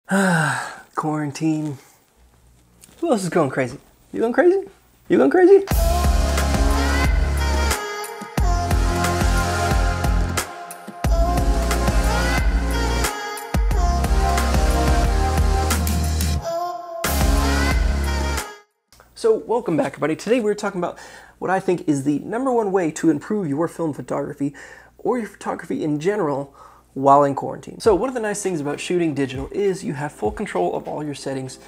Quarantine. Who else is going crazy? You going crazy? You going crazy? So welcome back, everybody. Today we're talking about what I think is the #1 way to improve your film photography or your photography in general while in quarantine. So one of the nice things about shooting digital is you have full control of all your settings,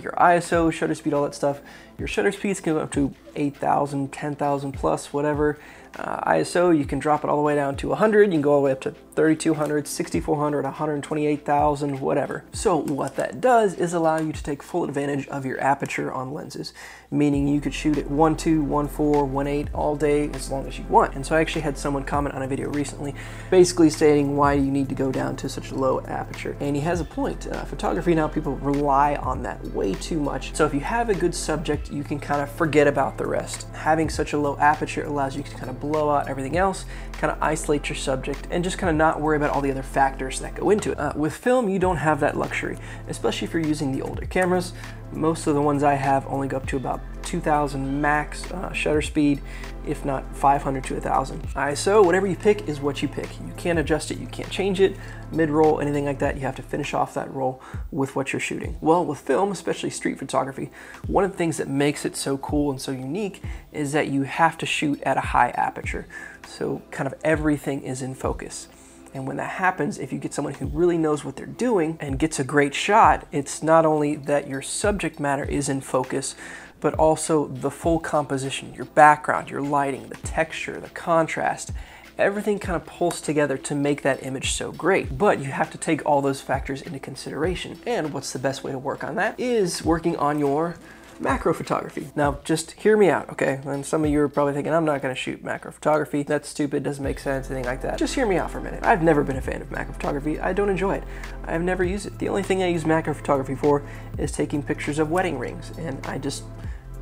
your ISO, shutter speed, all that stuff. Your shutter speeds can go up to 8,000, 10,000 plus, whatever. ISO, you can drop it all the way down to 100, you can go all the way up to 3200, 6400, 128,000, whatever. So what that does is allow you to take full advantage of your aperture on lenses, meaning you could shoot at 1.2, 1.4, 1.8 all day as long as you want. And so I actually had someone comment on a video recently basically stating, why do you need to go down to such a low aperture? And he has a point. Photography now, people rely on that way too much. So if you have a good subject, you can kind of forget about the rest. Having such a low aperture allows you to kind of blow out everything else, kind of isolate your subject, and just kind of not worry about all the other factors that go into it. With film, you don't have that luxury, especially if you're using the older cameras. Most of the ones I have only go up to about 2,000 max shutter speed, if not 500 to 1,000. ISO, whatever you pick is what you pick. You can't adjust it, you can't change it, mid-roll, anything like that. You have to finish off that roll with what you're shooting. Well, with film, especially street photography, one of the things that makes it so cool and so unique is that you have to shoot at a high aperture. So kind of everything is in focus. And when that happens, if you get someone who really knows what they're doing and gets a great shot, it's not only that your subject matter is in focus, but also the full composition, your background, your lighting, the texture, the contrast, everything kind of pulls together to make that image so great. But you have to take all those factors into consideration. And what's the best way to work on that is working on your macro photography. Now, just hear me out, okay? And some of you are probably thinking, I'm not gonna shoot macro photography. That's stupid, doesn't make sense, anything like that. Just hear me out for a minute. I've never been a fan of macro photography. I don't enjoy it. I've never used it. The only thing I use macro photography for is taking pictures of wedding rings. And I just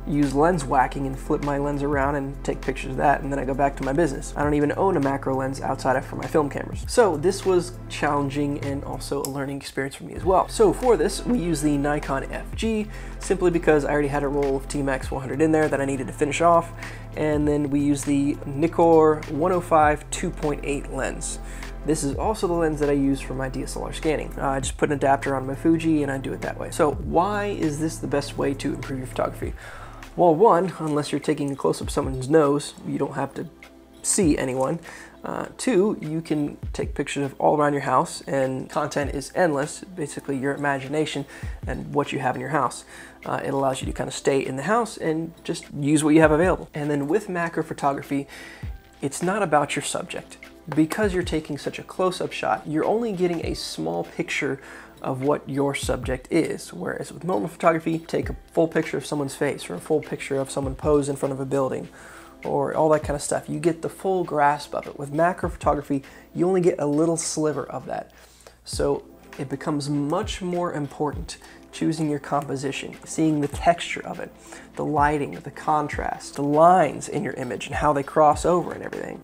use lens whacking and flip my lens around and take pictures of that, and then I go back to my business. I don't even own a macro lens outside of for my film cameras. So this was challenging and also a learning experience for me as well. So for this, we use the Nikon FG, simply because I already had a roll of T-Max 100 in there that I needed to finish off. And then we use the Nikon 105 2.8 lens. This is also the lens that I use for my DSLR scanning. I just put an adapter on my Fuji and I do it that way. So why is this the best way to improve your photography? Well, one, unless you're taking a close-up of someone's nose, you don't have to see anyone. Two, you can take pictures of all around your house, and content is endless, basically your imagination and what you have in your house. It allows you to kind of stay in the house and just use what you have available. And then with macro photography, it's not about your subject. Because you're taking such a close-up shot, you're only getting a small picture of what your subject is. Whereas with normal photography, take a full picture of someone's face or a full picture of someone posed in front of a building or all that kind of stuff. You get the full grasp of it. With macro photography, you only get a little sliver of that. So it becomes much more important choosing your composition, seeing the texture of it, the lighting, the contrast, the lines in your image and how they cross over and everything.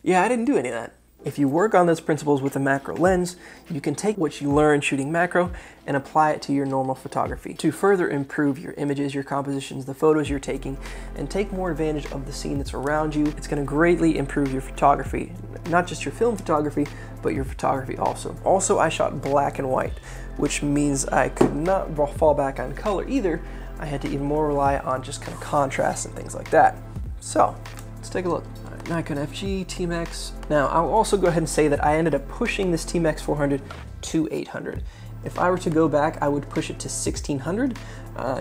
Yeah, I didn't do any of that. If you work on those principles with a macro lens, you can take what you learn shooting macro and apply it to your normal photography to further improve your images, your compositions, the photos you're taking, and take more advantage of the scene that's around you. It's going to greatly improve your photography, not just your film photography, but your photography also. Also, I shot black and white, which means I could not fall back on color either. I had to even more rely on just kind of contrast and things like that. So, let's take a look. Nikon FG, T-Max. Now, I'll also go ahead and say that I ended up pushing this T-Max 400 to 800. If I were to go back, I would push it to 1600,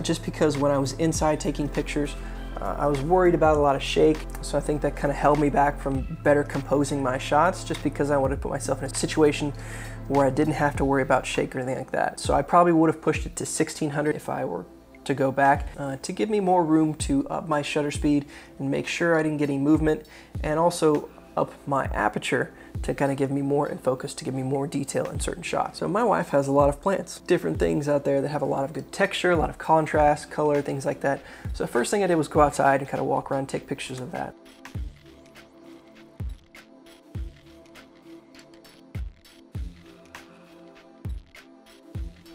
just because when I was inside taking pictures, I was worried about a lot of shake, so I think that kind of held me back from better composing my shots, just because I wanted to put myself in a situation where I didn't have to worry about shake or anything like that. So I probably would have pushed it to 1600 if I were to go back, to give me more room to up my shutter speed and make sure I didn't get any movement, and also up my aperture to kind of give me more in focus, to give me more detail in certain shots. So my wife has a lot of plants, different things out there that have a lot of good texture, a lot of contrast, color, things like that. So the first thing I did was go outside and kind of walk around and take pictures of that.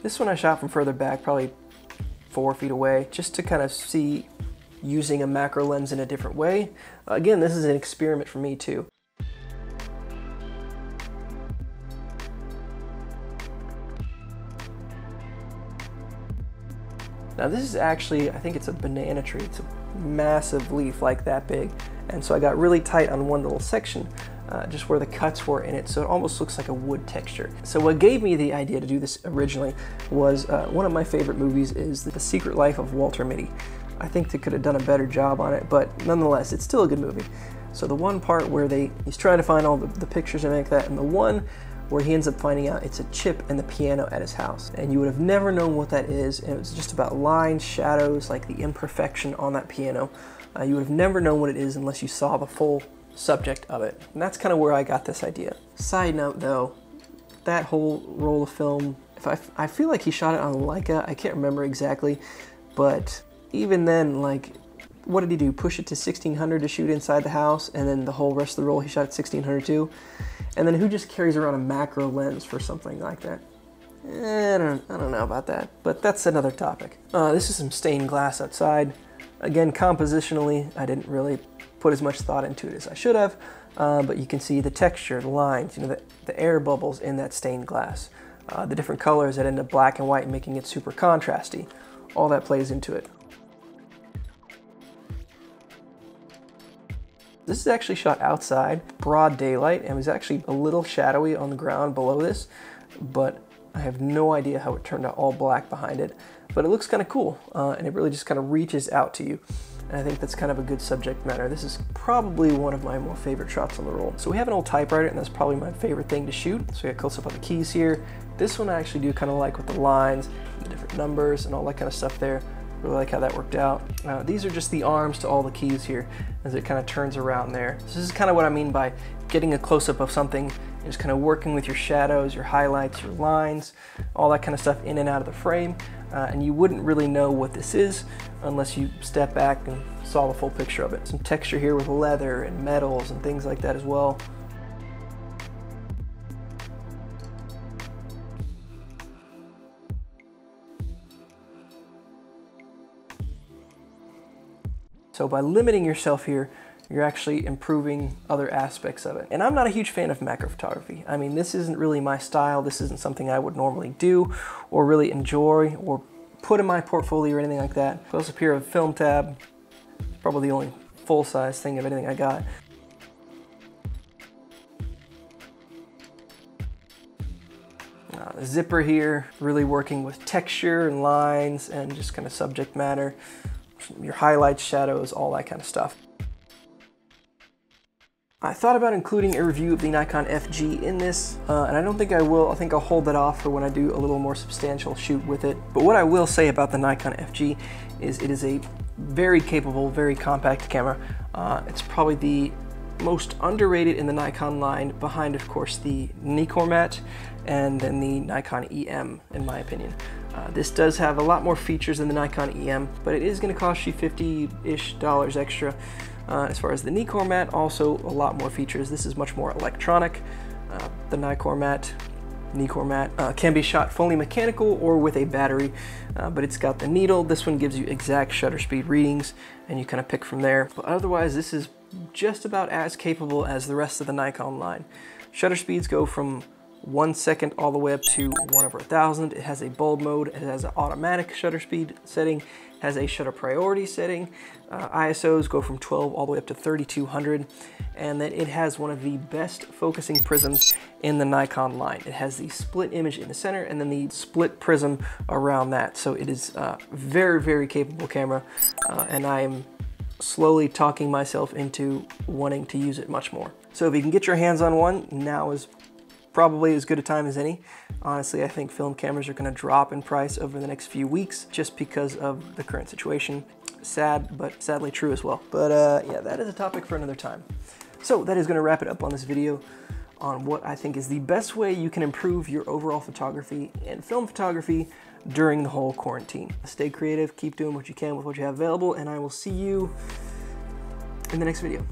This one I shot from further back, probably 4 feet away, just to kind of see using a macro lens in a different way. Again, this is an experiment for me too. Now this is actually, I think it's a banana tree. It's a massive leaf, like that big. And so I got really tight on one little section, just where the cuts were in it, so it almost looks like a wood texture. So what gave me the idea to do this originally was one of my favorite movies is The Secret Life of Walter Mitty. I think they could have done a better job on it, but nonetheless, it's still a good movie. So the one part where he's trying to find all the pictures and like that, and the one where he ends up finding out it's a chip in the piano at his house. And you would have never known what that is, and it was just about lines, shadows, like the imperfection on that piano. You would have never known what it is unless you saw the full subject of it. And that's kind of where I got this idea. Side note though, that whole roll of film, I feel like he shot it on Leica, I can't remember exactly, but even then, like, what did he do? Push it to 1600 to shoot inside the house, and then the whole rest of the roll he shot at 1600 too? And then who just carries around a macro lens for something like that? I don't know about that, but that's another topic. This is some stained glass outside. Again, compositionally, I didn't really put as much thought into it as I should have, but you can see the texture, the lines, you know, the air bubbles in that stained glass, the different colors that end up black and white, making it super contrasty. All that plays into it. This is actually shot outside, broad daylight, and was actually a little shadowy on the ground below this, but I have no idea how it turned out all black behind it. But it looks kind of cool, and it really just kind of reaches out to you. And I think that's kind of a good subject matter. This is probably one of my more favorite shots on the roll. So we have an old typewriter, and that's probably my favorite thing to shoot. So we got close up on the keys here. This one I actually do kind of like with the lines, the different numbers, and all that kind of stuff there. Really like how that worked out. These are just the arms to all the keys here as it kind of turns around there. So this is kind of what I mean by getting a close-up of something and just kind of working with your shadows, your highlights, your lines, all that kind of stuff in and out of the frame. And you wouldn't really know what this is unless you step back and saw the full picture of it. Some texture here with leather and metals and things like that as well. So by limiting yourself here, you're actually improving other aspects of it. And I'm not a huge fan of macro photography. I mean, this isn't really my style. This isn't something I would normally do or really enjoy or put in my portfolio or anything like that. Close up here, a film tab. It's probably the only full-size thing of anything I got. The zipper here, really working with texture and lines and just kind of subject matter. Your highlights, shadows, all that kind of stuff. I thought about including a review of the Nikon FG in this, and I don't think I will. I think I'll hold that off for when I do a little more substantial shoot with it. But what I will say about the Nikon FG is it is a very capable, very compact camera. It's probably the most underrated in the Nikon line, behind, of course, the Nikon and then the Nikon EM, in my opinion. This does have a lot more features than the Nikon EM, but it is going to cost you $50-ish extra. As far as the Nikon, also a lot more features. This is much more electronic. The Nikon can be shot fully mechanical or with a battery, but it's got the needle. This one gives you exact shutter speed readings, and you kind of pick from there. But otherwise, this is just about as capable as the rest of the Nikon line. Shutter speeds go from 1 second all the way up to 1/1000. It has a bulb mode, it has an automatic shutter speed setting, has a shutter priority setting. ISOs go from 12 all the way up to 3200, and then it has one of the best focusing prisms in the Nikon line. It has the split image in the center and then the split prism around that. So it is a very, very capable camera, and I am slowly talking myself into wanting to use it much more. So if you can get your hands on one, now is probably as good a time as any. Honestly, I think film cameras are going to drop in price over the next few weeks just because of the current situation. Sad, but sadly true as well. But yeah, that is a topic for another time. So that is going to wrap it up on this video on what I think is the best way you can improve your overall photography and film photography during the whole quarantine. Stay creative, keep doing what you can with what you have available, and I will see you in the next video.